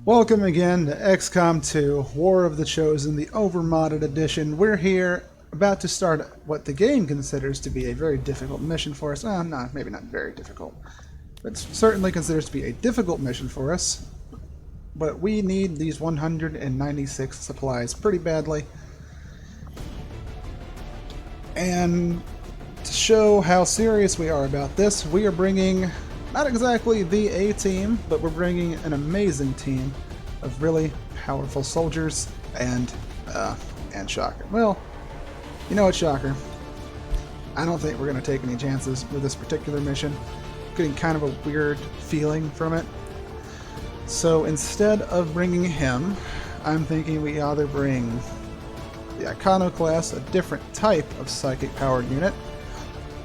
Welcome again to XCOM 2, War of the Chosen, the overmodded edition. We're here about to start what the game considers to be a very difficult mission for us. No, maybe not very difficult, but certainly considers to be a difficult mission for us. But we need these 196 supplies pretty badly. And to show how serious we are about this, we are bringing not exactly the A team, but we're bringing an amazing team of really powerful soldiers and Shocker. Well, you know what, Shocker? I don't think we're going to take any chances with this particular mission. Getting kind of a weird feeling from it. So instead of bringing him, I'm thinking we either bring the Iconoclast, a different type of psychic powered unit,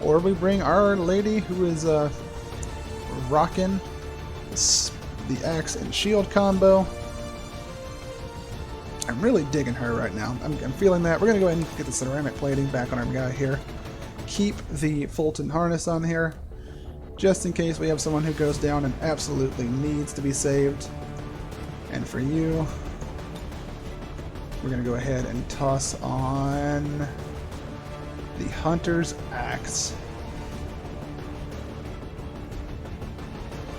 or we bring our lady who is rocking the axe and shield combo. I'm really digging her right now. I'm feeling that. We're going to go ahead and get the ceramic plating back on our guy here. Keep the Fulton harness on here, just in case we have someone who goes down and absolutely needs to be saved. And for you, we're going to go ahead and toss on the Hunter's Axe.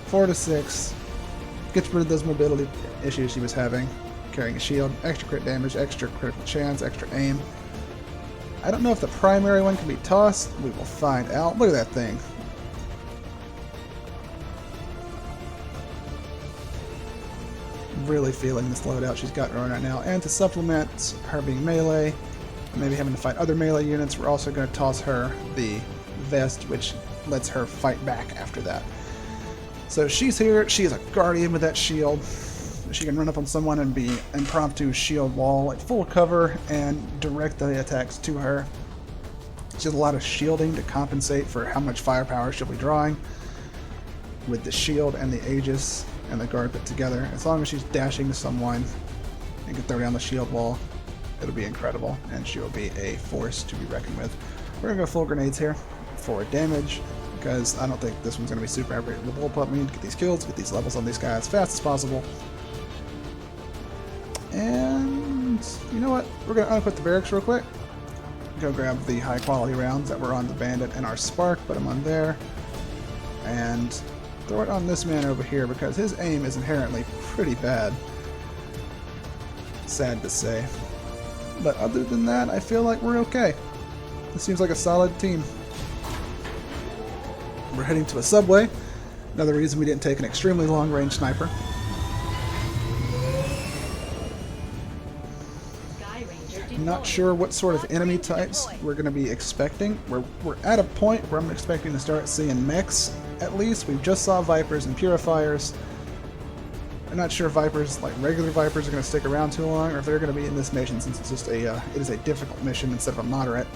4 to 6. Gets rid of those mobility issues she was having. Carrying a shield, extra crit damage, extra critical chance, extra aim. I don't know if the primary one can be tossed. We will find out. Look at that thing. Really feeling this loadout she's got going right now. And to supplement her being melee, maybe having to fight other melee units, we're also going to toss her the vest, which lets her fight back after that. So she's here. She is a guardian with that shield. She can run up on someone and be impromptu shield wall at full cover and direct the attacks to her. She has a lot of shielding to compensate for how much firepower she'll be drawing with the shield and the Aegis and the guard put together. As long as she's dashing to someone and can throw down the shield wall, it'll be incredible, and she will be a force to be reckoned with. We're going to go full grenades here for damage, because I don't think this one's going to be super accurate. The bullpup, we need to get these kills, get these levels on these guys as fast as possible. And you know what? We're going to unequip the barracks real quick. Go grab the high quality rounds that were on the bandit and our spark, put them on there, and throw it on this man over here because his aim is inherently pretty bad. Sad to say. But other than that, I feel like we're okay. This seems like a solid team. We're heading to a subway. Another reason we didn't take an extremely long-range sniper. I'm not sure what sort of enemy types we're going to be expecting. We're at a point where I'm expecting to start seeing mechs, at least. We just saw Vipers and Purifiers. I'm not sure if Vipers, like regular Vipers, are going to stick around too long, or if they're going to be in this mission, since it's just it is a difficult mission instead of a moderate.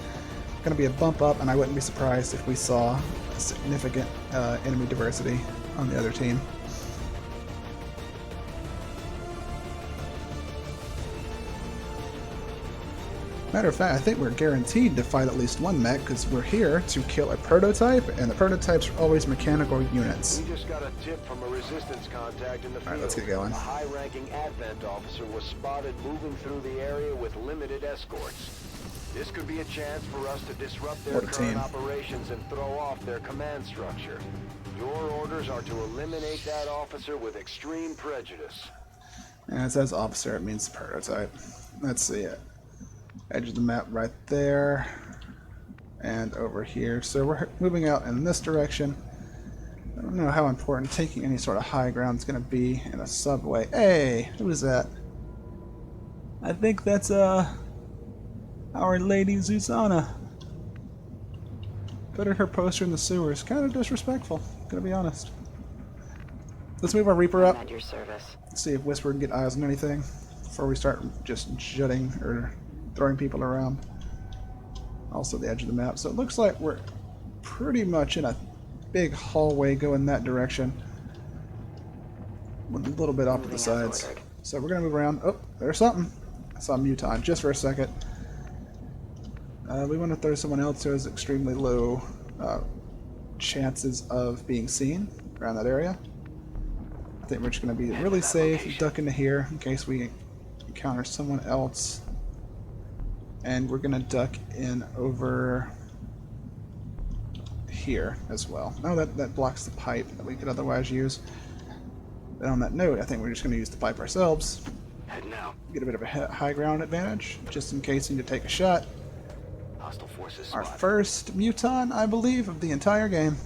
It's going to be a bump up, and I wouldn't be surprised if we saw significant enemy diversity on the other team. Matter of fact, I think we're guaranteed to fight at least one mech, because we're here to kill a prototype, and the prototypes are always mechanical units. We just got a tip from a resistance contact in the field. Alright, let's get going. A high-ranking Advent officer was spotted moving through the area with limited escorts. This could be a chance for us to disrupt their current operations and throw off their command structure. Your orders are to eliminate that officer with extreme prejudice. And it says officer, it means prototype. Let's see it. Edge of the map right there. And over here. So we're moving out in this direction. I don't know how important taking any sort of high ground is going to be in a subway. Hey, who is that? I think that's Our Lady Zuzana. Putting her poster in the sewers. Kind of disrespectful, gonna be honest. Let's move our Reaper up. At your service. See if Whisper can get eyes on anything before we start just jutting or throwing people around. Also the edge of the map. So it looks like we're pretty much in a big hallway going that direction, with a little bit off to the sides. So we're gonna move around. Oh, there's something. I saw Muton just for a second. We want to throw someone else who has extremely low chances of being seen around that area. I think we're just going to be really safe, duck into here in case we encounter someone else. And we're going to duck in over here as well. No, that blocks the pipe that we could otherwise use. But on that note, I think we're just going to use the pipe ourselves. Head now. Get a bit of a high ground advantage, just in case we need to take a shot. Hostile forces Our spotted. first muton, I believe, of the entire game.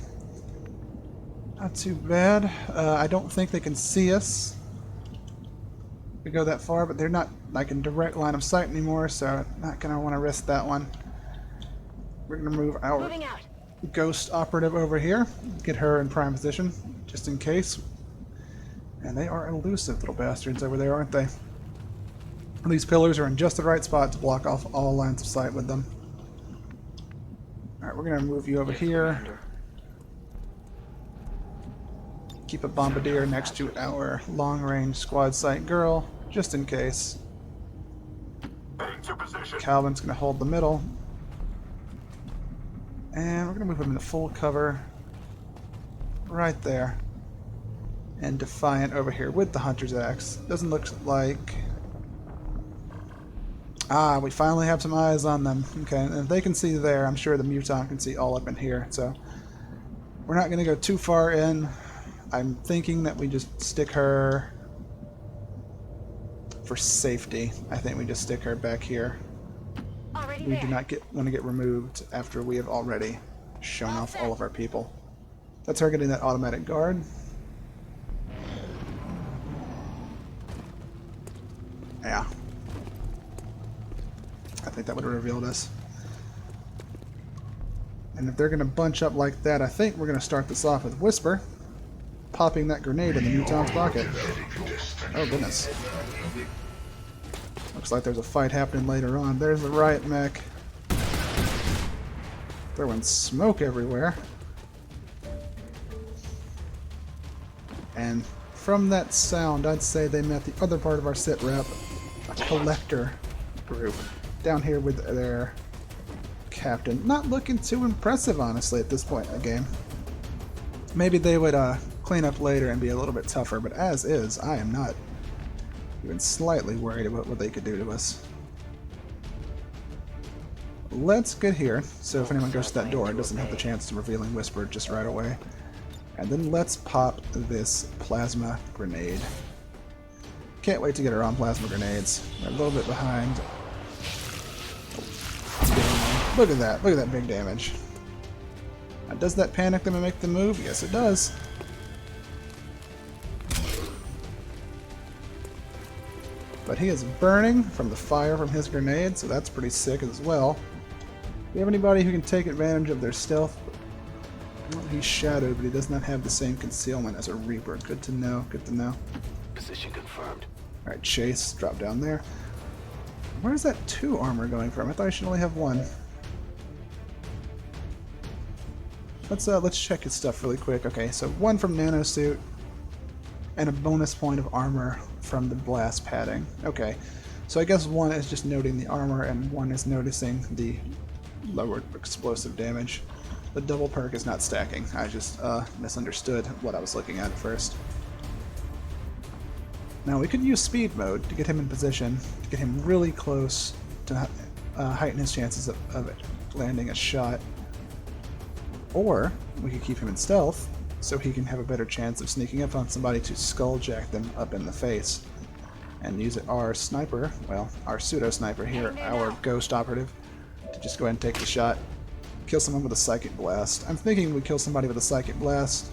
Not too bad. I don't think they can see us if we go that far, but they're not like in direct line of sight anymore, so not going to want to risk that one. We're going to move our Moving out. ghost operative over here, get her in prime position, just in case. And they are elusive little bastards over there, aren't they? These pillars are in just the right spot to block off all lines of sight with them. Alright, we're going to move you over here. Keep a bombardier next to our long-range squad sight girl, just in case. Calvin's going to hold the middle. And we're going to move him into full cover right there. And Defiant over here with the Hunter's Axe. Doesn't look like... Ah, we finally have some eyes on them. Okay, and if they can see there, I'm sure the Muton can see all up in here. So we're not going to go too far in. I'm thinking that we just stick her for safety. I think we just stick her back here. Already We there. do not want to get removed after we have already shown off all of our people. That's her getting that automatic guard. Yeah. I think that would have revealed us. And if they're going to bunch up like that, I think we're going to start this off with Whisper. Popping that grenade in the Muton's pocket. Oh goodness. Looks like there's a fight happening later on. There's the riot mech. Throwing smoke everywhere. And from that sound, I'd say they met the other part of our sit rep, a collector group, down here with their captain. Not looking too impressive, honestly, at this point in the game. Maybe they would clean up later and be a little bit tougher, but as is, I am not even slightly worried about what they could do to us. Let's get here, so if anyone goes to that door, it doesn't have the chance to revealing Whisper just right away. And then let's pop this plasma grenade. Can't wait to get her on plasma grenades. We're a little bit behind. Look at that. Look at that big damage. Now, does that panic them and make them move? Yes, it does. But he is burning from the fire from his grenade, so that's pretty sick as well. Do we have anybody who can take advantage of their stealth? Well, he's shadowed, but he does not have the same concealment as a Reaper. Good to know, good to know. Position confirmed. Alright, Chase, drop down there. Where's that 2 armor going from? I thought I should only have 1. Let's check his stuff really quick. Okay, so 1 from nanosuit, and a bonus point of armor from the blast padding. Okay, so I guess 1 is just noting the armor, and 1 is noticing the lowered explosive damage. The double perk is not stacking. I just misunderstood what I was looking at first. Now we could use speed mode to get him in position, to get him really close to heighten his chances of landing a shot. Or we could keep him in stealth, so he can have a better chance of sneaking up on somebody to skulljack them up in the face. And use our sniper, well, our pseudo-sniper here, our ghost operative, to just go ahead and take the shot. Kill someone with a psychic blast. I'm thinking we kill somebody with a psychic blast.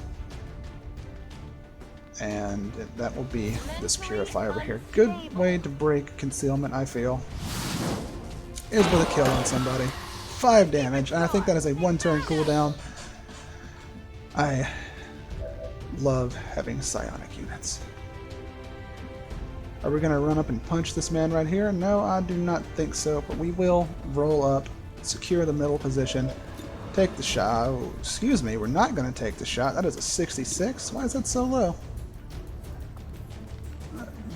And that will be this purifier over here. Good way to break concealment, I feel, is with a kill on somebody. 5 damage, and I think that is a 1-turn cooldown. I love having psionic units. Are we going to run up and punch this man right here? No, I do not think so, but we will roll up, secure the middle position, take the shot. Oh, excuse me, we're not going to take the shot. That is a 66. Why is that so low?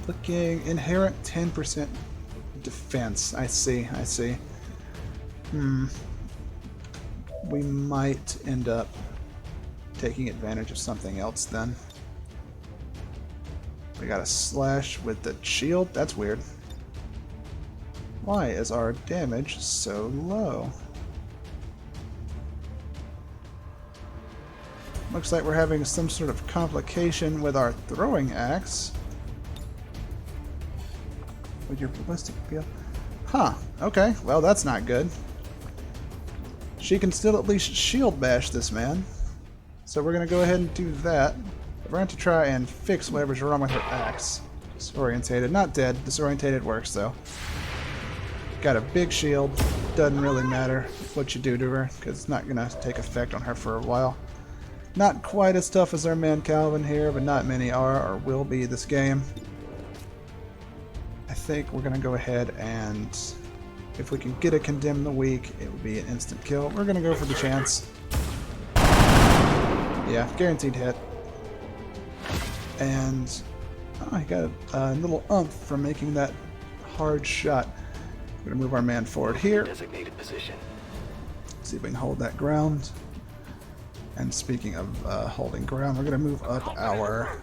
Looking inherent 10% defense. I see, I see. We might end up taking advantage of something else then. We got a slash with the shield. That's weird. Why is our damage so low? Looks like we're having some sort of complication with our throwing axe. With your ballistic field. Huh. Okay. Well, that's not good. She can still at least shield bash this man. So we're going to go ahead and do that. We're going to try and fix whatever's wrong with her axe. Disorientated. Not dead. Disorientated works, though. Got a big shield. Doesn't really matter what you do to her, because it's not going to take effect on her for a while. Not quite as tough as our man Calvin here, but not many are or will be this game. I think we're going to go ahead and, if we can get a Condemn the Weak, it would be an instant kill. We're going to go for the chance. Yeah, guaranteed hit. And I got a little umph from making that hard shot. We're going to move our man forward here. Designated position. See if we can hold that ground. And speaking of holding ground, we're going to move up our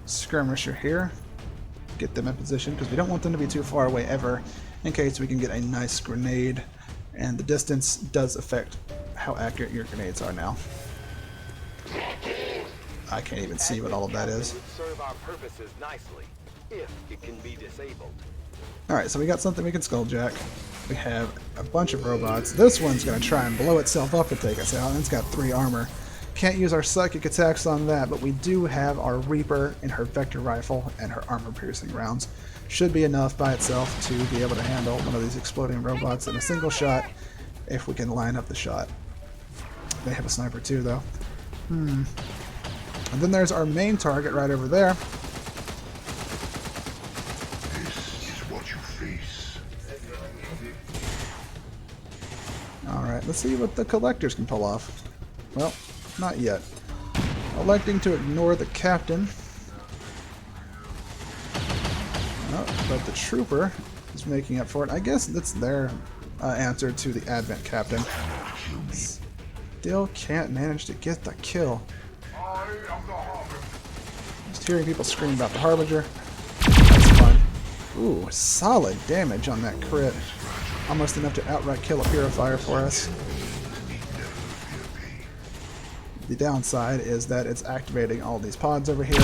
skirmisher here. Get them in position, because we don't want them to be too far away ever, in case we can get a nice grenade. And the distance does affect how accurate your grenades are now. I can't even see what all of that is. Serve our purposes nicely, if it can be disabled. Alright, so we got something we can skulljack. We have a bunch of robots. This one's going to try and blow itself up to take us out, and it's got 3 armor. Can't use our psychic attacks on that, but we do have our Reaper and her vector rifle and her armor-piercing rounds. Should be enough by itself to be able to handle one of these exploding robots in a single shot, if we can line up the shot. They have a sniper too, though. And then there's our main target right over there. This is what you face. Alright, let's see what the collectors can pull off. Well, not yet. Electing to ignore the captain. Oh, but the trooper is making up for it. I guess that's their answer to the Advent captain. Still can't manage to get the kill. Just hearing people scream about the Harbinger. That's fun. Ooh, solid damage on that crit. Almost enough to outright kill a purifier for us. The downside is that it's activating all these pods over here.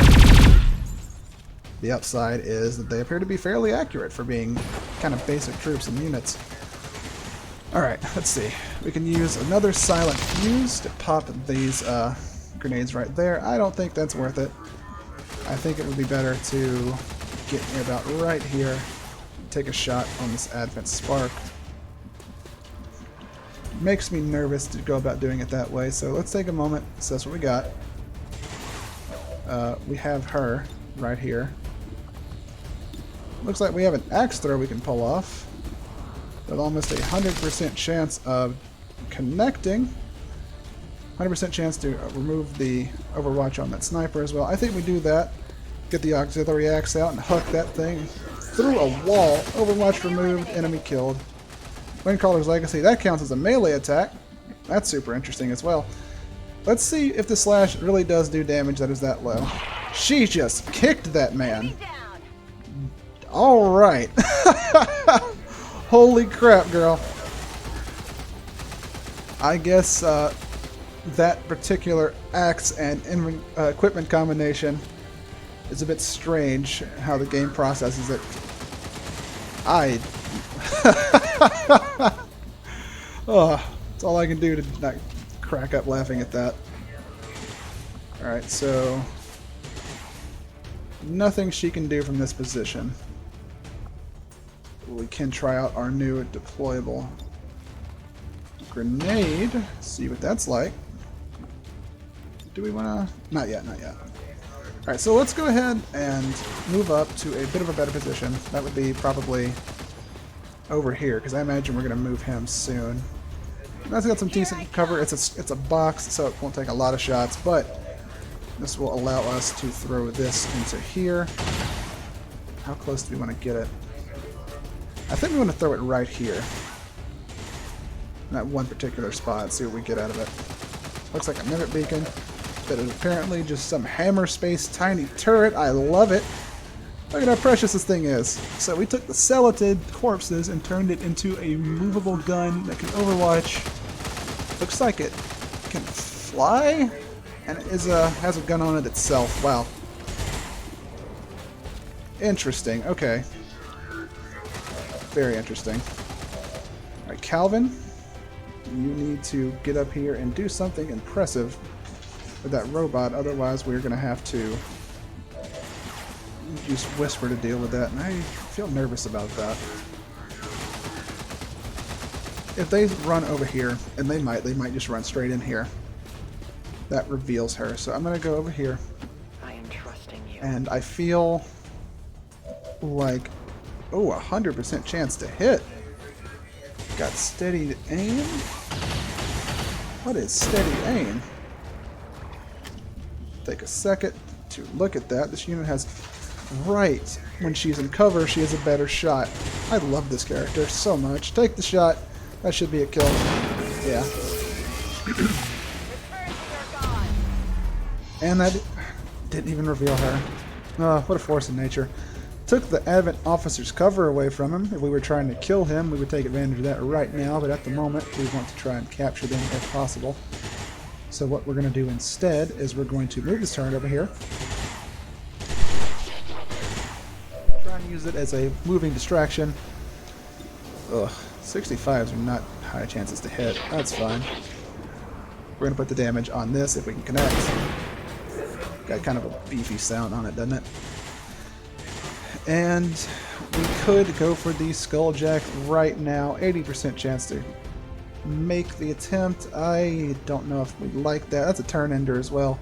The upside is that they appear to be fairly accurate for being kind of basic troops and units. Alright, let's see. We can use another silent fuse to pop these grenades right there. I don't think that's worth it. I think it would be better to get about right here, take a shot on this Advent Spark. Makes me nervous to go about doing it that way, so let's take a moment, assess what we got. We have her right here. Looks like we have an axe throw we can pull off with almost 100% chance of connecting. 100% chance to remove the Overwatch on that sniper as well. I think we do that. Get the auxiliary axe out and huck that thing through a wall. Overwatch removed, enemy killed. Windcrawler's Legacy, that counts as a melee attack. That's super interesting as well. Let's see if the slash really does do damage that is that low. She just kicked that man. Alright. Holy crap, girl. I guess that particular axe and equipment combination is a bit strange how the game processes it. Oh, that's all I can do to not crack up laughing at that. Alright, so nothing she can do from this position. We can try out our new deployable grenade, see what that's like. Do we want to? Not yet, not yet. Alright, so let's go ahead and move up to a bit of a better position. That would be probably over here, because I imagine we're going to move him soon. That's got some decent cover. It's a box, so it won't take a lot of shots, but this will allow us to throw this into here. How close do we want to get it? I think we want to throw it right here. In that one particular spot, see what we get out of it. Looks like a mimic beacon, but it's apparently just some hammer space tiny turret. I love it. Look at how precious this thing is. So we took the skeleton corpses and turned it into a movable gun that can overwatch. Looks like it can fly, and it has a gun on it itself. Wow. Interesting. Okay. Very interesting. Alright, Calvin, you need to get up here and do something impressive with that robot, otherwise we're going to have to use Whisper to deal with that, and I feel nervous about that. If they run over here, and they might just run straight in here. That reveals her, so I'm going to go over here. I am trusting you. And I feel like, oh, 100% chance to hit. Got steady aim? What is steady aim? Take a second to look at that. This unit has, right when she's in cover, she has a better shot. I love this character so much. Take the shot. That should be a kill. Yeah. And that didn't even reveal her. Oh, what a force of nature. Took the Advent officer's cover away from him. If we were trying to kill him, we would take advantage of that right now, but at the moment we want to try and capture them if possible. So what we're going to do instead is we're going to move this turret over here. Try and use it as a moving distraction. Ugh, 65s are not high chances to hit. That's fine. We're going to put the damage on this if we can connect. Got kind of a beefy sound on it, doesn't it? And we could go for the Skulljack right now. 80% chance to make the attempt. I don't know if we like that. That's a turn ender as well.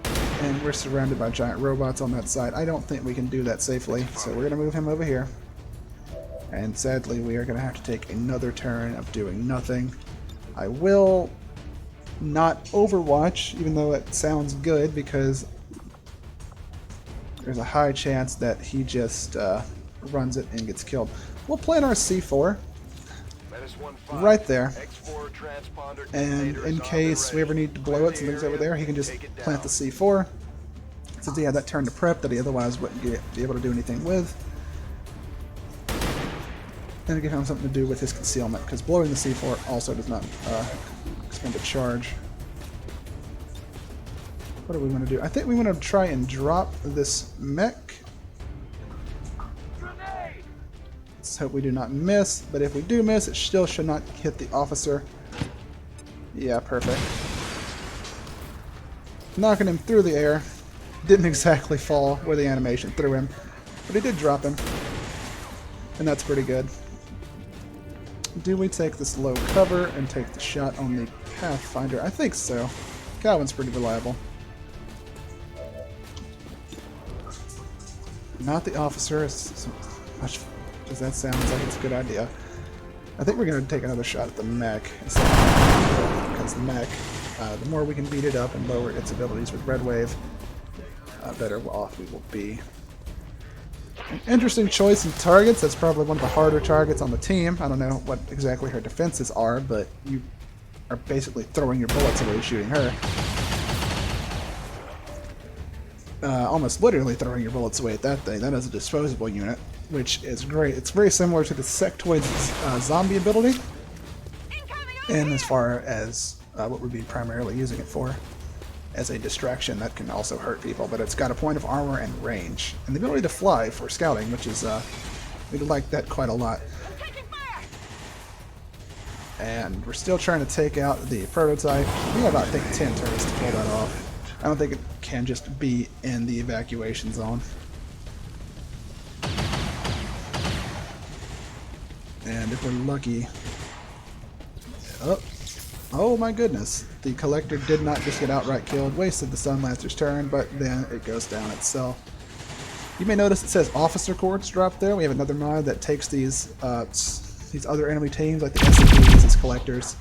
And we're surrounded by giant robots on that side. I don't think we can do that safely, so we're going to move him over here. And sadly, we are going to have to take another turn of doing nothing. I will not overwatch, even though it sounds good, because there's a high chance that he just runs it and gets killed. We'll plant our C4 right there, and in case we ever need to blow it, something's over there, he can just plant the C4, since he had that turn to prep that he otherwise wouldn't be able to do anything with. And give him something to do with his concealment, because blowing the C4 also does not expend a charge. What do we want to do? I think we want to try and drop this mech. Let's hope we do not miss, but if we do miss, it still should not hit the officer. Yeah, perfect. Knocking him through the air. Didn't exactly fall where the animation threw him, but he did drop him. And that's pretty good. Do we take this low cover and take the shot on the Pathfinder? I think so. Calvin's pretty reliable. Not the officer, as much as that sounds like it's a good idea. I think we're going to take another shot at the mech. Because the mech, the more we can beat it up and lower its abilities with Red Wave, better off we will be. An interesting choice in targets. That's probably one of the harder targets on the team. I don't know what exactly her defenses are, but you are basically throwing your bullets away shooting her. Almost literally throwing your bullets away at that thing. That is a disposable unit, which is great. It's very similar to the Sectoid's zombie ability, and as far as what we'd be primarily using it for, as a distraction that can also hurt people, but it's got a point of armor and range, and the ability to fly for scouting, which is, we like that quite a lot. And we're still trying to take out the prototype. We have, I think, 10 turns to pull that off. I don't think it can just be in the evacuation zone. And if we're lucky... Oh my goodness. The Collector did not just get outright killed. Wasted the Sunlancer's turn, but then it goes down itself. You may notice it says Officer Corps dropped there. We have another mod that takes these other enemy teams, like the SCPs, as collectors,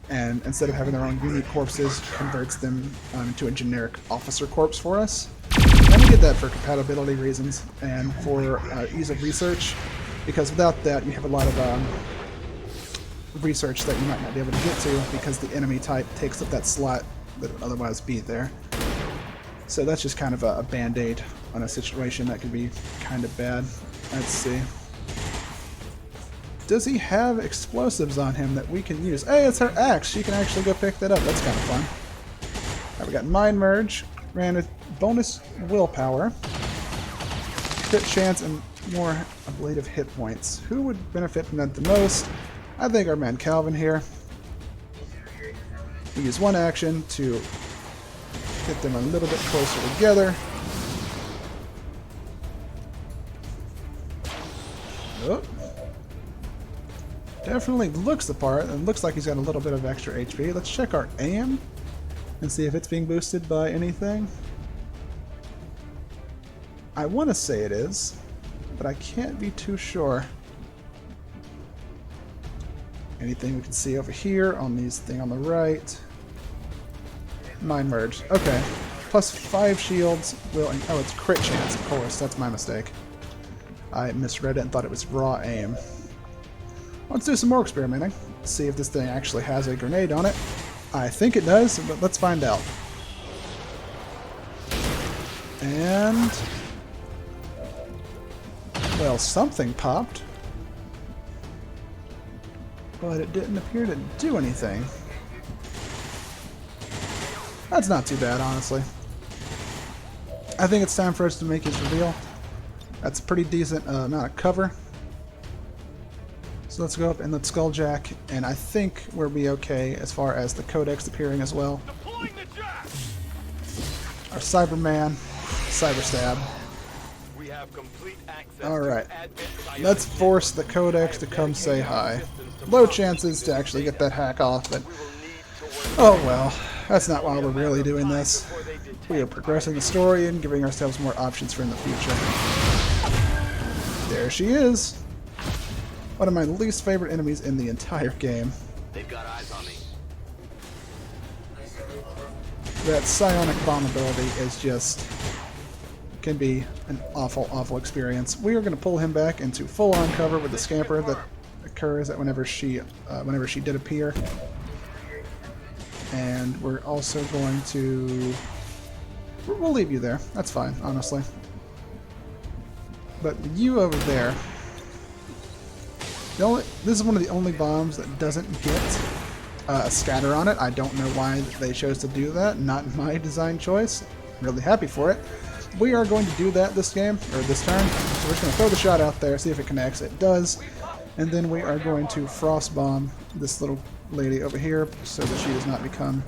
and instead of having their own unique corpses, converts them into a generic officer corpse for us. And we did that for compatibility reasons and for ease of research, because without that you have a lot of research that you might not be able to get to because the enemy type takes up that slot that would otherwise be there. So that's just kind of a band-aid on a situation that could be kind of bad. Let's see. Does he have explosives on him that we can use? Hey, it's her axe. She can actually go pick that up. That's kind of fun. All right, we got Mind Merge, ran with bonus willpower, crit chance, and more ablative hit points. Who would benefit from that the most? I think our man Calvin here. We use one action to get them a little bit closer together. Oh. Definitely looks the part, and looks like he's got a little bit of extra HP. Let's check our aim and see if it's being boosted by anything. I want to say it is, but I can't be too sure. Anything we can see over here on these thing on the right? Mind Merge. Okay. Plus 5 shields will... Oh, it's crit chance, of course. That's my mistake. I misread it and thought it was raw aim. Let's do some more experimenting. See if this thing actually has a grenade on it. I think it does, but let's find out. And... well, something popped. But it didn't appear to do anything. That's not too bad, honestly. I think it's time for us to make his reveal. That's a pretty decent amount of cover. So let's go up and let's Skulljack, and I think we'll be okay as far as the Codex appearing as well. Our Cyberman, Cyberstab. Alright, let's force the Codex to come say hi. Low chances to actually get that hack off, but oh well, that's not why we're really doing this. We are progressing the story and giving ourselves more options for in the future. There she is! One of my least favorite enemies in the entire game. They've got eyes on me. That psionic bomb ability is just... can be an awful, awful experience. We are going to pull him back into full-on cover with the scamper that occurs at whenever she did appear. And we're also going to... we'll leave you there. That's fine, honestly. But you over there... this is one of the only bombs that doesn't get a scatter on it. I don't know why they chose to do that. Not my design choice. I'm really happy for it. We are going to do that this game, or this turn. So we're just going to throw the shot out there, see if it connects. It does. And then we are going to frost bomb this little lady over here so that she does not become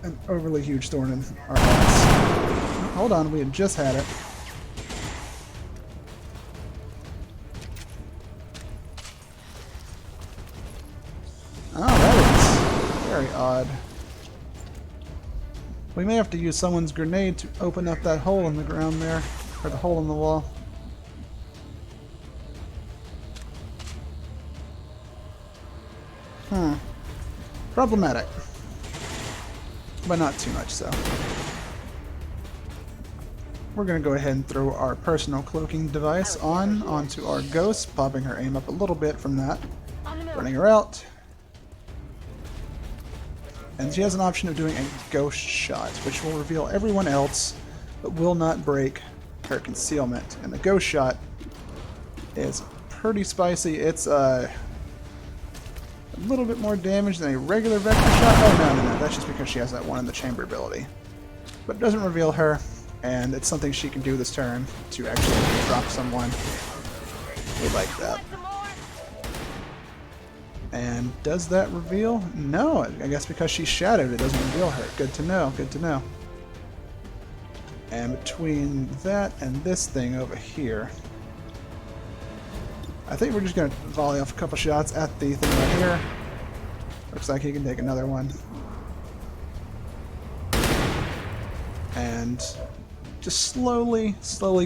an overly huge thorn in our eyes. Hold on, we had just had it. Oh, that is very odd. We may have to use someone's grenade to open up that hole in the ground there, or the hole in the wall. Problematic. But not too much so. We're going to go ahead and throw our personal cloaking device onto our ghost, popping her aim up a little bit from that. Running her out. And she has an option of doing a ghost shot, which will reveal everyone else, but will not break her concealment. And the ghost shot is pretty spicy. It's a little bit more damage than a regular vector shot. Oh, no. That's just because she has that one in the chamber ability. But it doesn't reveal her, and it's something she can do this turn to actually drop someone. We like that. And does that reveal? No, I guess because she's shadowed, it doesn't reveal her. Good to know, good to know. And between that and this thing over here, I think we're just going to volley off a couple shots at the thing right here. Looks like he can take another one. And just slowly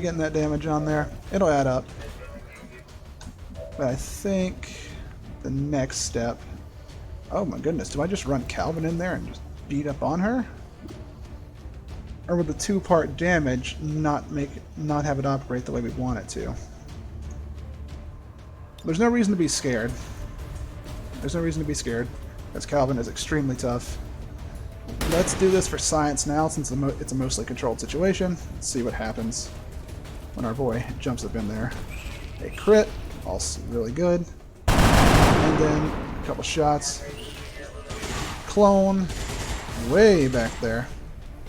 getting that damage on there. It'll add up. But I think the next step... oh my goodness, do I just run Calvin in there and just beat up on her? Or would the two-part damage not have it operate the way we want it to? There's no reason to be scared. There's no reason to be scared, because Calvin is extremely tough. let's do this for science now, since it's a mostly controlled situation. Let's see what happens when our boy jumps up in there. A crit, also really good. And then a couple shots. Clone, way back there.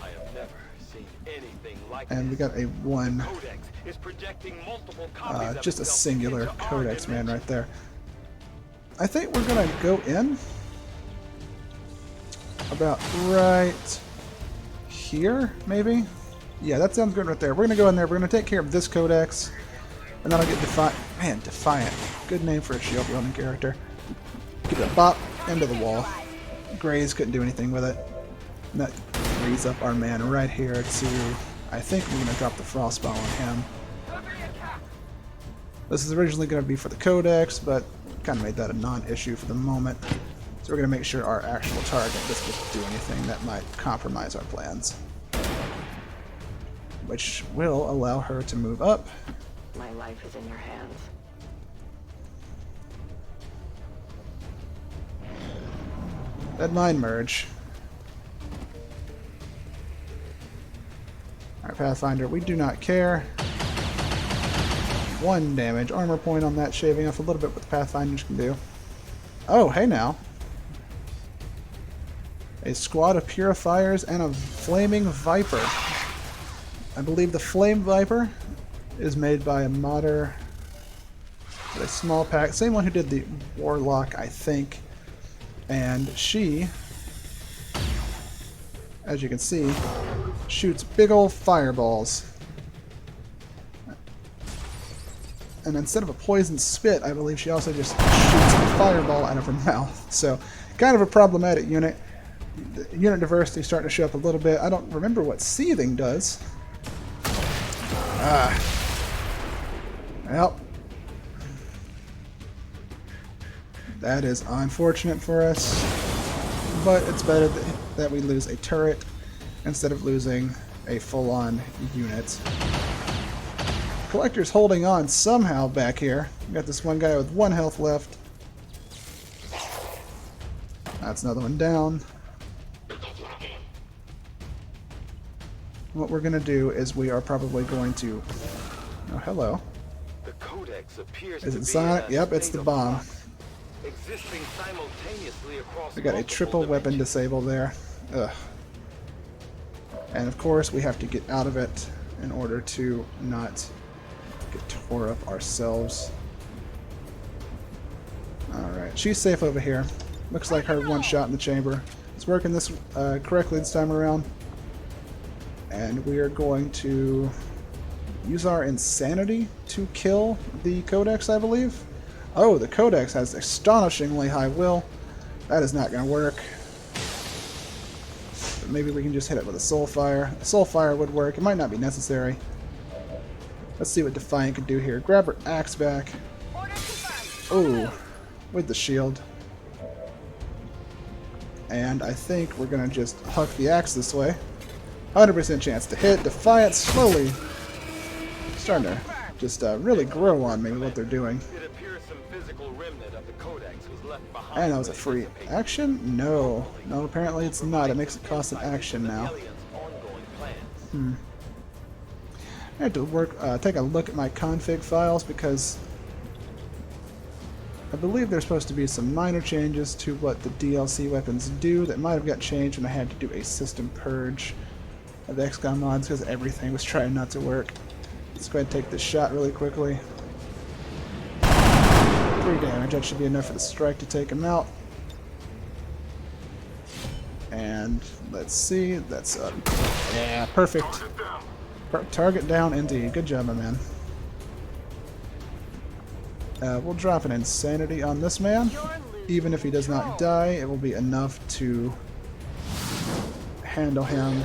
I have never seen anything like And we got a one, Codex is projecting multiple copies of just a itself singular into our Codex man dimension. right there. I think we're gonna go in about right here, maybe? Yeah, that sounds good right there. We're gonna go in there, we're gonna take care of this Codex, and then I'll get Defiant. Man, Defiant. Good name for a shield wielding character. Get a bop into the wall. Graze couldn't do anything with it. And that frees up our man right here to, I think we're gonna drop the Frostball on him. This is originally gonna be for the Codex, but kind of made that a non-issue for the moment. So we're going to make sure our actual target doesn't get to do anything that might compromise our plans. Which will allow her to move up. My life is in your hands. That line merge. Alright, Pathfinder, we do not care. 1 damage. Armor point on that, shaving off a little bit what the Pathfinders can do. Oh, hey now. A squad of Purifiers and a Flaming Viper. I believe the Flame Viper is made by a modder with a small pack. Same one who did the Warlock, I think. And she, as you can see, shoots big old fireballs. And instead of a poison spit, I believe she also just shoots a fireball out of her mouth. So, kind of a problematic unit. The unit diversity is starting to show up a little bit. I don't remember what seething does. Well, that is unfortunate for us, but it's better that we lose a turret instead of losing a full-on unit. Collector's holding on somehow back here. We got this one guy with 1 health left. That's another one down. What we're going to do is we are probably going to... Oh, hello. The Codex appears Is to it be Sonic? in a Yep, it's state the of bomb. flux, existing simultaneously across We got a multiple triple weapon dimensions. disabled there. Ugh. And of course we have to get out of it in order to not get tore up ourselves. Alright, she's safe over here. Looks like her one shot in the chamber. It's working this correctly this time around. And we are going to use our insanity to kill the Codex, I believe. Oh, the Codex has astonishingly high will. That is not going to work. But maybe we can just hit it with a Soul Fire. A Soul Fire would work. It might not be necessary. Let's see what Defiant can do here. Grab her axe back. Oh, with the shield. And I think we're going to just huck the axe this way. 100% chance to hit. Defiant slowly starting to just really grow on me with what they're doing. It appears some physical remnant of the Codex was left behind. And that was a free action? No. No, apparently it's not. It makes it cost an action now. I had to take a look at my config files because I believe there's supposed to be some minor changes to what the DLC weapons do that might have got changed when I had to do a system purge of the Xcom mods because everything was trying not to work. Let's go ahead and take this shot really quickly. 3 damage. That should be enough for the strike to take him out. And let's see. That's yeah, perfect. Target down indeed. Good job, my man. We'll drop an insanity on this man. Even if he does not die, it will be enough to handle him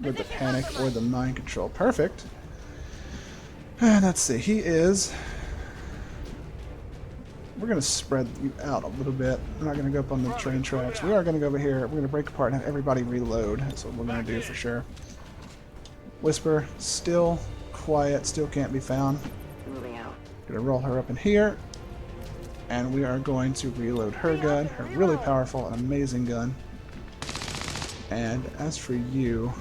with the panic or the mind control. Perfect. And let's see. He is... We're going to spread you out a little bit. We're not going to go up on the train tracks. We are going to go over here. We're going to break apart and have everybody reload. That's what we're going to do for sure. Whisper, still quiet, still can't be found. Moving out. Gonna roll her up in here. And we are going to reload her gun, her really powerful and amazing gun. And as for you,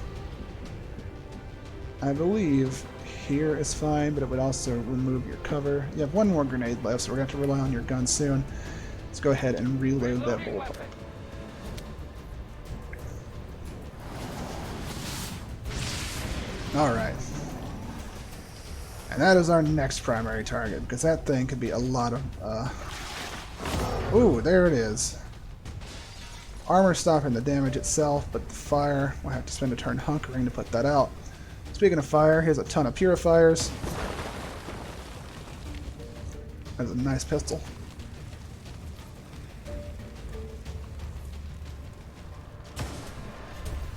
I believe here is fine, but it would also remove your cover. You have one more grenade left, so we're going to have to rely on your gun soon. Let's go ahead and reload that bullpup. Alright. And that is our next primary target, because that thing could be a lot of... Ooh, there it is. Armor stopping the damage itself, but the fire, we'll have to spend a turn hunkering to put that out. Speaking of fire, here's a ton of purifiers. That's a nice pistol.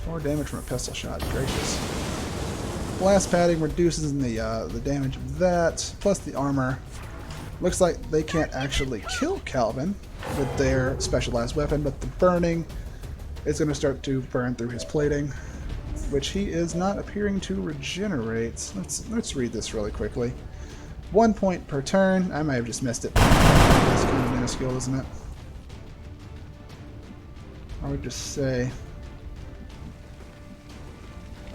More damage from a pistol shot, gracious. Blast padding reduces the damage of that, plus the armor. Looks like they can't actually kill Calvin with their specialized weapon, but the burning is going to start to burn through his plating, which he is not appearing to regenerate. Let's read this really quickly. 1 point per turn. I might have just missed it. That's kind of minuscule, isn't it? I would just say...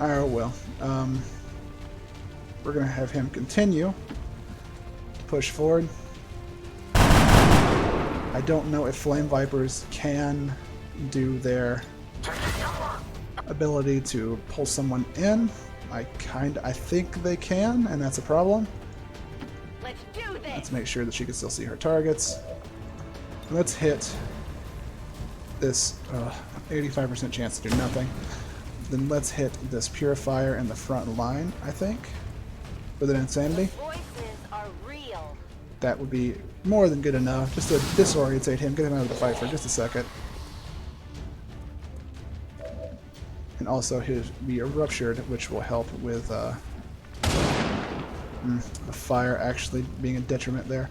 Oh well. We're going to have him continue to push forward. I don't know if Flame Vipers can do their ability to pull someone in. I think they can, and that's a problem. Let's do this. Let's make sure that she can still see her targets. Let's hit this 85% chance to do nothing. Then let's hit this purifier in the front line, I think, with an insanity. Voices are real. That would be more than good enough, just to disorientate him, get him out of the fight for just a second. And also his be ruptured, which will help with the fire actually being a detriment there.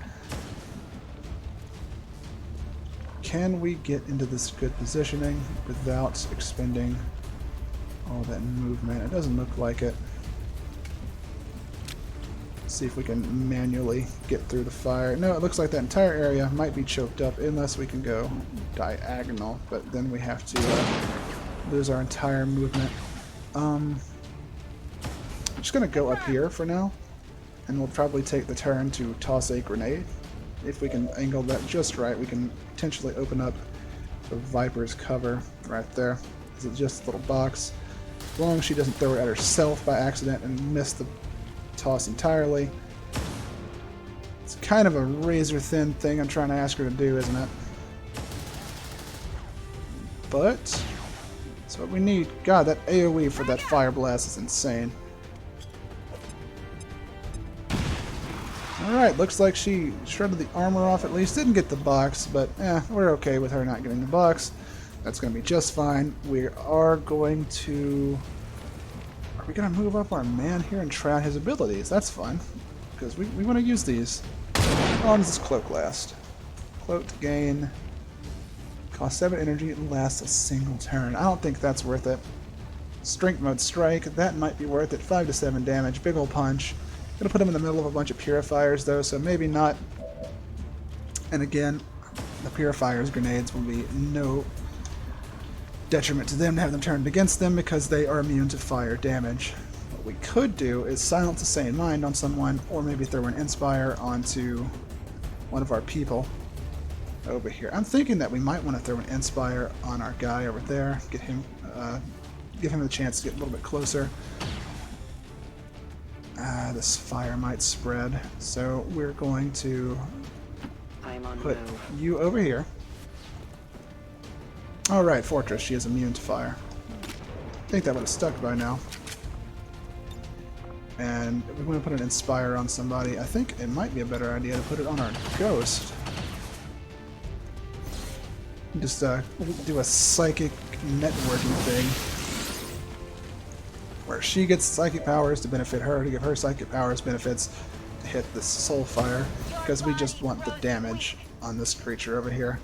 Can we get into this good positioning without expending all that movement? It doesn't look like it. Let's see if we can manually get through the fire. No, it looks like that entire area might be choked up unless we can go diagonal, but then we have to lose our entire movement. I'm just going to go up here for now, and we'll probably take the turn to toss a grenade. If we can angle that just right, we can potentially open up the Viper's cover right there. This is just a little box. As long as she doesn't throw it at herself by accident and miss the toss entirely. It's kind of a razor-thin thing I'm trying to ask her to do, isn't it? But that's what we need. God, that AoE for that fire blast is insane. Alright, looks like she shredded the armor off at least. Didn't get the box, but we're okay with her not getting the box. That's going to be just fine. We are going to... Are we going to move up our man here and try out his abilities? That's fun, because we want to use these. How long does this cloak last? Cloaked gain. Cost 7 energy, it lasts a single turn. I don't think that's worth it. Strength mode strike, that might be worth it. 5 to 7 damage, big ol' punch. Gonna put him in the middle of a bunch of purifiers though, so maybe not. And again, the purifiers' grenades will be no detriment to them to have them turned against them because they are immune to fire damage. What we could do is silence a sane mind on someone, or maybe throw an inspire onto one of our people over here. I'm thinking that we might want to throw an inspire on our guy over there, get him, give him a chance to get a little bit closer. This fire might spread, so we're going to put you over here. Alright, Fortress, she is immune to fire. I think that would have stuck by now. And if we want to put an Inspire on somebody, I think it might be a better idea to put it on our Ghost. Just do a psychic networking thing. Where she gets psychic powers to benefit her, to give her psychic powers benefits to hit this soul fire, because we just want the damage on this creature over here.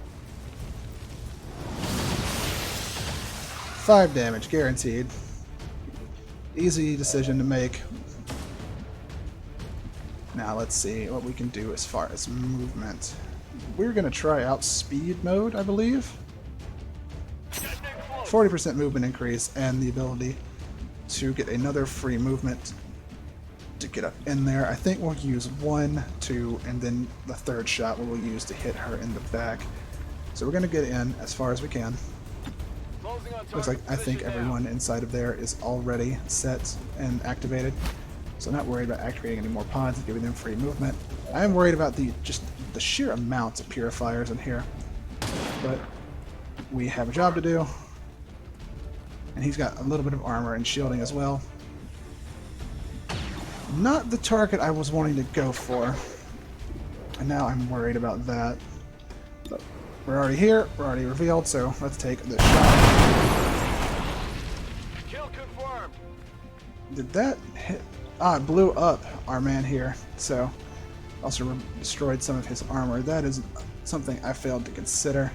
5 damage, guaranteed. Easy decision to make. Now let's see what we can do as far as movement. we're going to try out speed mode, I believe. 40% movement increase and the ability to get another free movement to get up in there. I think we'll use 1, 2, and then the third shot we will use to hit her in the back. So we're going to get in as far as we can. Looks like I think everyone inside of there is already set and activated. So I'm not worried about activating any more pods and giving them free movement. I am worried about the sheer amount of purifiers in here. But we have a job to do. And he's got a little bit of armor and shielding as well. Not the target I was wanting to go for. And now I'm worried about that. But we're already here, we're already revealed, so let's take this shot. Kill confirmed. Did that hit? Ah, it blew up our man here, so also destroyed some of his armor. That is something I failed to consider.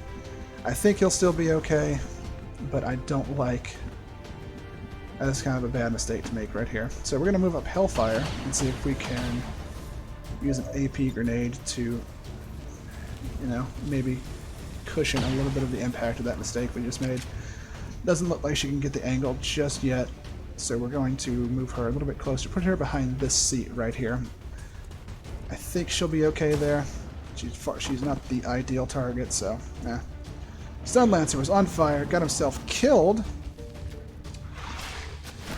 I think he'll still be okay, but I don't like... That is kind of a bad mistake to make right here. So we're going to move up Hellfire and see if we can use an AP grenade to, you know, maybe cushion a little bit of the impact of that mistake we just made. Doesn't look like she can get the angle just yet, so we're going to move her a little bit closer. Put her behind this seat right here. I think she'll be okay there. She's not the ideal target, so yeah. Stun Lancer was on fire, got himself killed.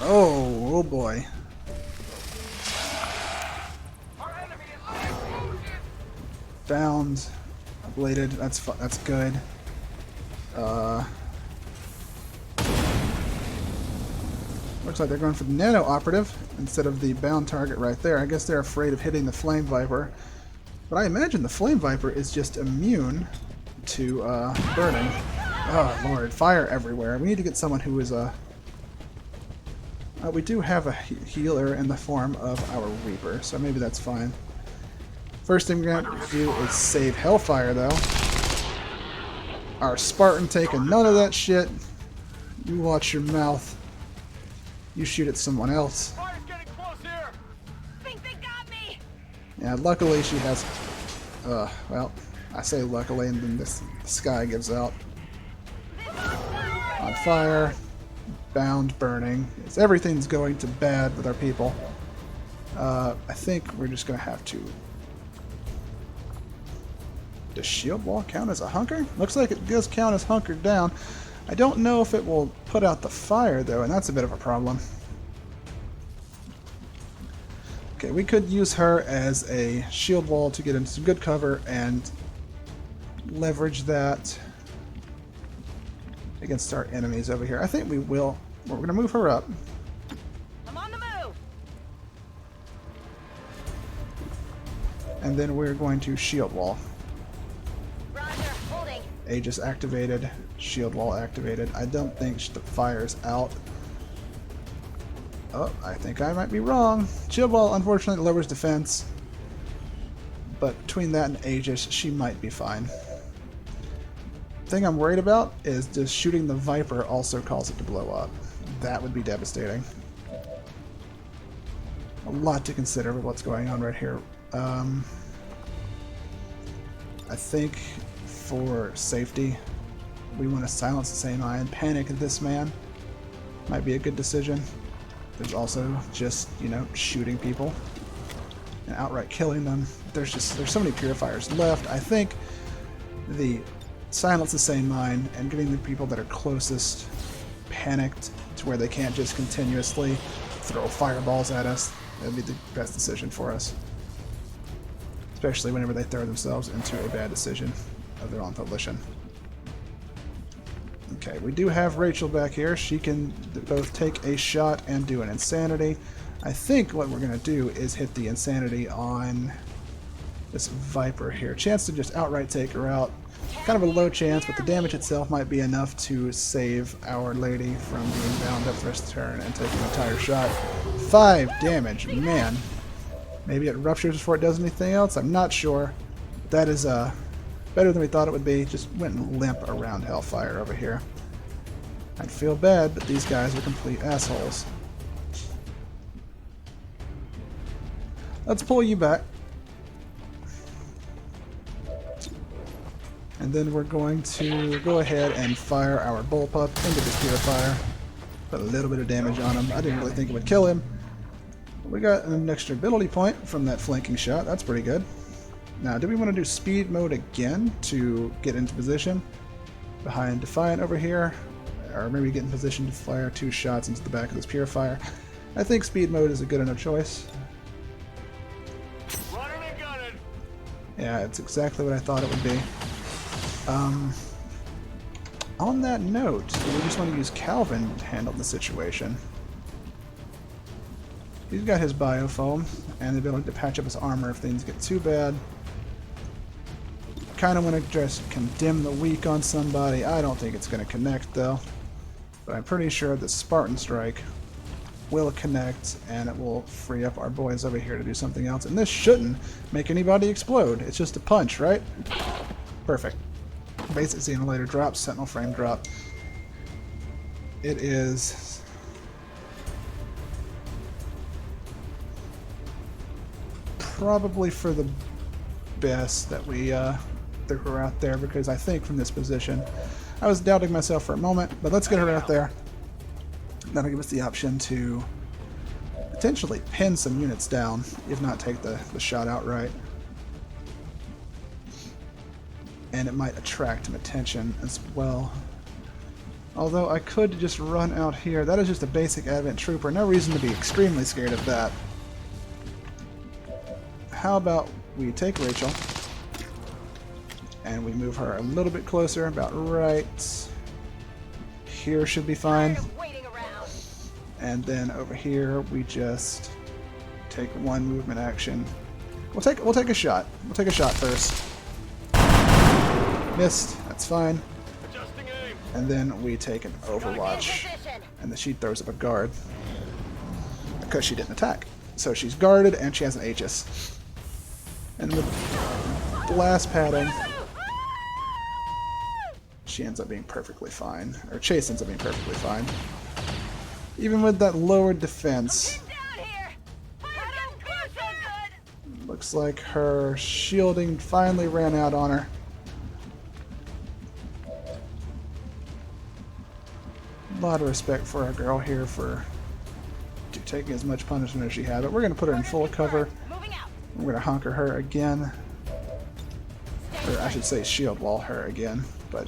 Oh boy. Bound, bladed. That's good. Looks like they're going for the nano operative instead of the bound target right there. I guess they're afraid of hitting the flame viper, but I imagine the flame viper is just immune to burning. Oh lord, fire everywhere. We need to get someone who is a. We do have a healer in the form of our Reaper, so maybe that's fine. First thing we're going to do is save Hellfire, though. Our Spartan taking none of that shit. You watch your mouth. You shoot at someone else. Fire's getting close here. Think they got me. Yeah, luckily she has... well, I say luckily, and then the sky gives out. On fire. Bound, burning. Everything's going to bad with our people. I think we're just going to have to... Does shield wall count as a hunker? Looks like it does count as hunkered down. I don't know if it will put out the fire, though, and that's a bit of a problem. Okay, we could use her as a shield wall to get into some good cover and leverage that against our enemies over here. I think we will. We're going to move her up. I'm on the move. And then we're going to shield wall. Roger, holding. Aegis activated, shield wall activated. I don't think the fire's out. Oh, I think I might be wrong. Shield wall unfortunately lowers defense, but between that and Aegis, she might be fine. Thing I'm worried about is does shooting the Viper also cause it to blow up? That would be devastating. A lot to consider with what's going on right here. I think for safety, we want to silence the same eye and panic this man. Might be a good decision. There's also just, you know, shooting people and outright killing them. There's so many purifiers left. I think the silence the sane mind and getting the people that are closest panicked to where they can't just continuously throw fireballs at us. That would be the best decision for us. Especially whenever they throw themselves into a bad decision of their own volition. Okay, we do have Rachel back here. She can both take a shot and do an insanity. I think what we're going to do is hit the insanity on this Viper here. Chance to just outright take her out. Kind of a low chance, but the damage itself might be enough to save our lady from being bound up first turn and take an entire shot. 5 damage, man. Maybe it ruptures before it does anything else. I'm not sure. That is better than we thought it would be. Just went limp around Hellfire over here. I'd feel bad, but these guys are complete assholes. Let's pull you back. And then we're going to go ahead and fire our bullpup into this purifier. Put a little bit of damage on him. I didn't really think it would kill him. We got an extra ability point from that flanking shot. That's pretty good. Now, do we want to do speed mode again to get into position behind Defiant over here? Or maybe get in position to fire 2 shots into the back of this purifier. I think speed mode is a good enough choice. Yeah, it's exactly what I thought it would be. On that note, do we just want to use Calvin to handle the situation? He's got his biofoam and the ability to patch up his armor if things get too bad. Kind of want to just condemn the weak on somebody. I don't think it's going to connect though. But I'm pretty sure the Spartan Strike will connect and it will free up our boys over here to do something else. And this shouldn't make anybody explode. It's just a punch, right? Perfect. Basic Xenolator drop, Sentinel frame drop. It is probably for the best that we threw her out there, because I think from this position, I was doubting myself for a moment, but let's get her out there. That'll give us the option to potentially pin some units down, if not take the shot outright. And it might attract some attention as well. Although I could just run out here. That is just a basic Advent Trooper. No reason to be extremely scared of that. How about we take Rachel and we move her a little bit closer, about right here should be fine. And then over here we just take one movement action. We'll take a shot. We'll take a shot first. Missed. That's fine. And then we take an Overwatch, and then she throws up a guard because she didn't attack. So she's guarded and she has an Aegis. And with blast padding, she ends up being perfectly fine. Or Chase ends up being perfectly fine. Even with that lowered defense, looks like her shielding finally ran out on her. A lot of respect for our girl here for taking as much punishment as she had, but we're going to put her in full cover. We're going to honker her again. Or I should say shield wall her again, but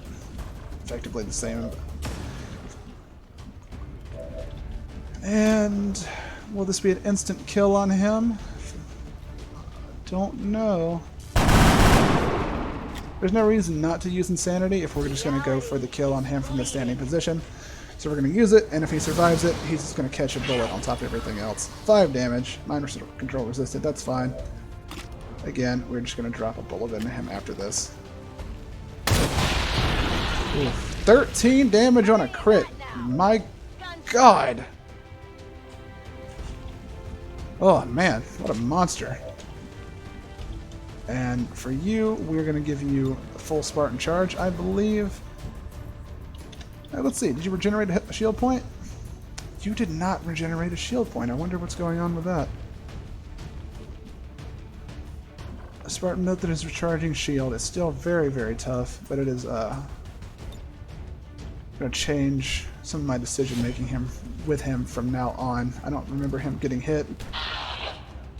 effectively the same. And will this be an instant kill on him? Don't know. There's no reason not to use Insanity if we're just going to go for the kill on him from the standing position. So we're going to use it, and if he survives it, he's just going to catch a bullet on top of everything else. 5 damage, minor control resistant, that's fine. Again, we're just going to drop a bullet into him after this. Oof. 13 damage on a crit. My God. Oh man, what a monster. And for you, we're going to give you a full Spartan charge, I believe. Let's see, did you regenerate a shield point? You did not regenerate a shield point. I wonder what's going on with that. A Spartan note that is recharging shield. It's still very, very tough, but it is going to change some of my decision making with him from now on. I don't remember him getting hit.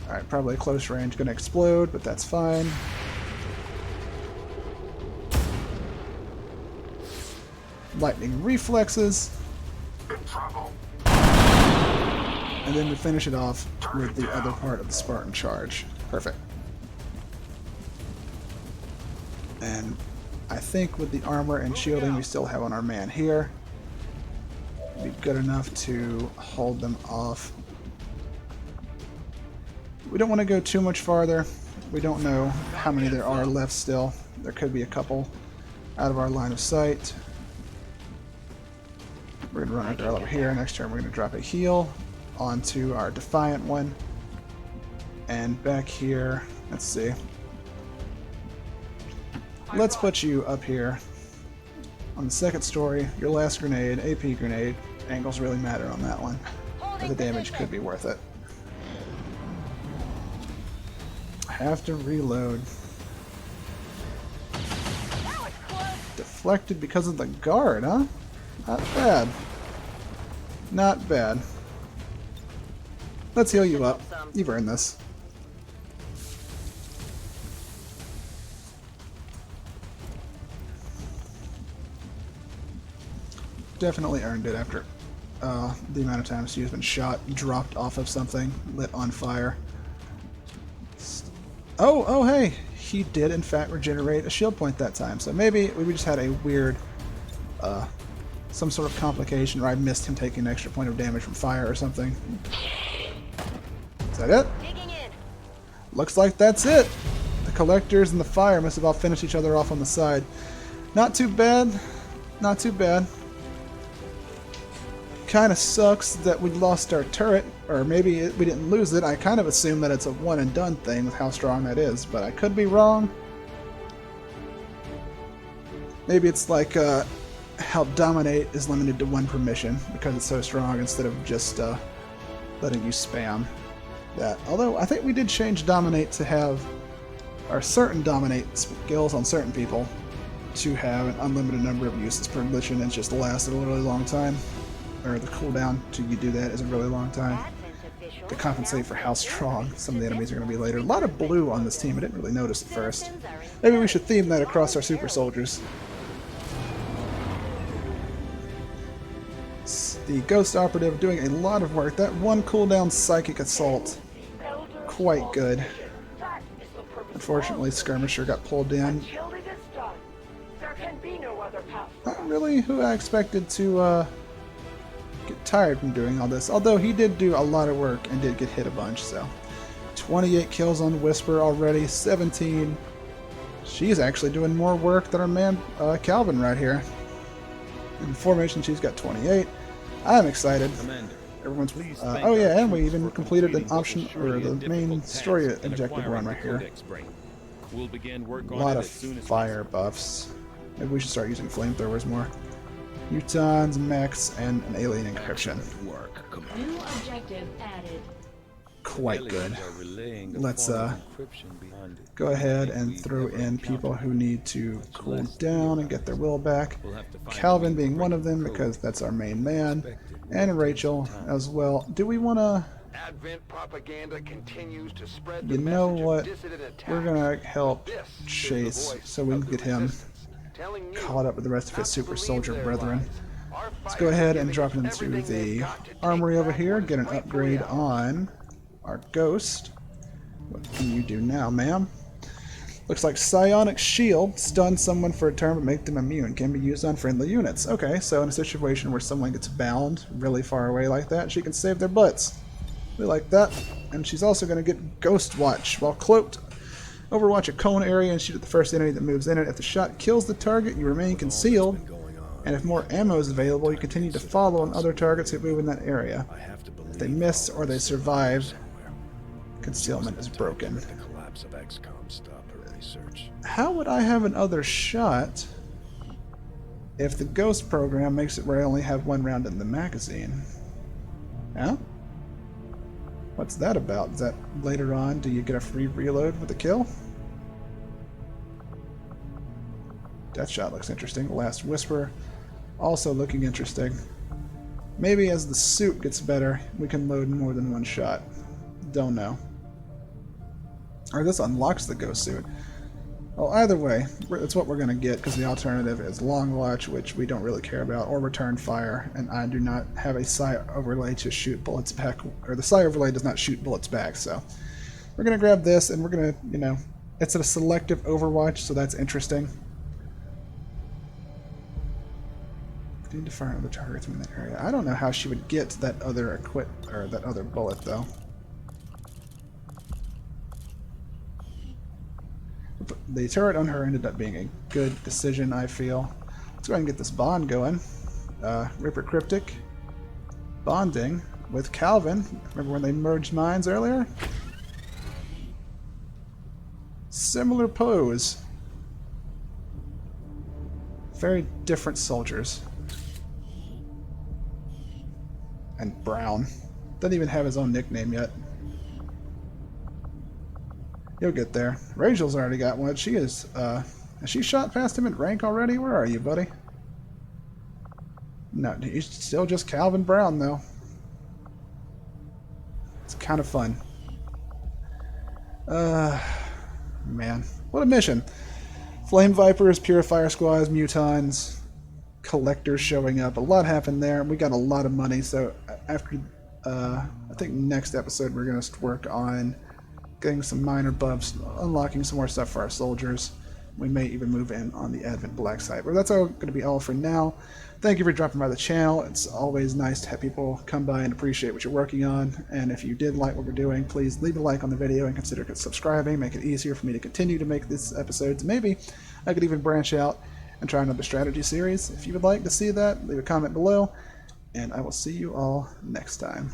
Alright, probably close range, going to explode, but that's fine. Lightning reflexes. And then we finish it off with the other part of the Spartan charge. Perfect. And I think with the armor and shielding we still have on our man here, it'll be good enough to hold them off. We don't want to go too much farther. We don't know how many there are left still. There could be a couple out of our line of sight. We're going to run our girl over here. Next turn we're going to drop a heal onto our Defiant one. And back here, let's see. Let's put you up here on the second story. Your last grenade, AP grenade. Angles really matter on that one. But the damage could be worth it. I have to reload. Deflected because of the guard, huh? Not bad. Not bad. Let's heal you up. You've earned this. Definitely earned it after the amount of times she's been shot, dropped off of something, lit on fire. Oh, hey! He did in fact regenerate a shield point that time, so maybe we just had a weird, some sort of complication where I missed him taking an extra point of damage from fire or something. Is that it? Digging in. Looks like that's it! The collectors and the fire must have all finished each other off on the side. Not too bad. Not too bad. Kind of sucks that we lost our turret, or maybe we didn't lose it. I kind of assume that it's a one and done thing with how strong that is, but I could be wrong. Maybe it's like how dominate is limited to one per mission because it's so strong instead of just letting you spam that. Although I think we did change dominate to have our certain dominate skills on certain people to have an unlimited number of uses per mission and just lasted a really long time. Or the cooldown to you do that is a really long time to compensate for how strong some of the enemies are going to be later. A lot of blue on this team, I didn't really notice at first. Maybe we should theme that across our super soldiers. The Ghost Operative doing a lot of work. That one cooldown Psychic Assault, quite good. Unfortunately, Skirmisher got pulled in. Not really who I expected to get tired from doing all this, although he did do a lot of work and did get hit a bunch. So 28 kills on Whisper already, 17. She's actually doing more work than our man Calvin right here. In formation, she's got 28. I'm excited. Everyone's oh yeah, and we even completed an option or the main story objective run right here. A lot of fire buffs. Maybe we should start using flamethrowers more. Mutons, mechs, and an alien encryption. New objective added. Quite good. Let's go ahead and throw in people who need to cool down and get their will back. Calvin being one of them because that's our main man, and Rachel as well. Do we want to? Advent propaganda continues to spread You know what? We're gonna help Chase so we can get him caught up with the rest of his super soldier brethren. Let's go ahead and drop into the armory over here, get an upgrade on our ghost. What can you do now, ma'am? Looks like Psionic Shield, stun someone for a turn but make them immune, can be used on friendly units. Okay, so in a situation where someone gets bound really far away like that, she can save their butts. We like that. And she's also going to get Ghost Watch while cloaked. Overwatch a cone area and shoot at the first enemy that moves in it. If the shot kills the target, you remain concealed. And if more ammo is available, you continue to follow on other targets that move in that area. If they miss or they survive, concealment is broken. How would I have another shot if the Ghost program makes it where I only have one round in the magazine? Huh? What's that about? Is that later on, do you get a free reload with a kill? Death Shot looks interesting. Last Whisper also looking interesting. Maybe as the suit gets better, we can load more than one shot. Don't know. Or this unlocks the Ghost suit. Well, either way, that's what we're going to get, because the alternative is Long Watch, which we don't really care about, or Return Fire, and I do not have a Psi overlay to shoot bullets back, or the Psi overlay does not shoot bullets back, so we're going to grab this, and we're going to, you know, it's a selective Overwatch, so that's interesting. Need to fire other targets in that area. I don't know how she would get that other that other bullet, though. The turret on her ended up being a good decision, I feel. Let's go ahead and get this bond going. Ripper Cryptic. Bonding with Calvin. Remember when they merged minds earlier? Similar pose. Very different soldiers. And Brown. Doesn't even have his own nickname yet. He'll get there. Rachel's already got one. She is Has she shot past him in rank already? Where are you, buddy? No, he's still just Calvin Brown, though. It's kind of fun. Man. What a mission. Flame Vipers, Purifier Squads, Mutons, Collectors showing up. A lot happened there. We got a lot of money, so after, I think next episode we're going to work on getting some minor buffs, unlocking some more stuff for our soldiers. We may even move in on the Advent Black site. But that's all going to be all for now. Thank you for dropping by the channel. It's always nice to have people come by and appreciate what you're working on. And if you did like what we're doing, please leave a like on the video and consider subscribing. Make it easier for me to continue to make these episodes. Maybe I could even branch out and try another strategy series. If you would like to see that, leave a comment below. And I will see you all next time.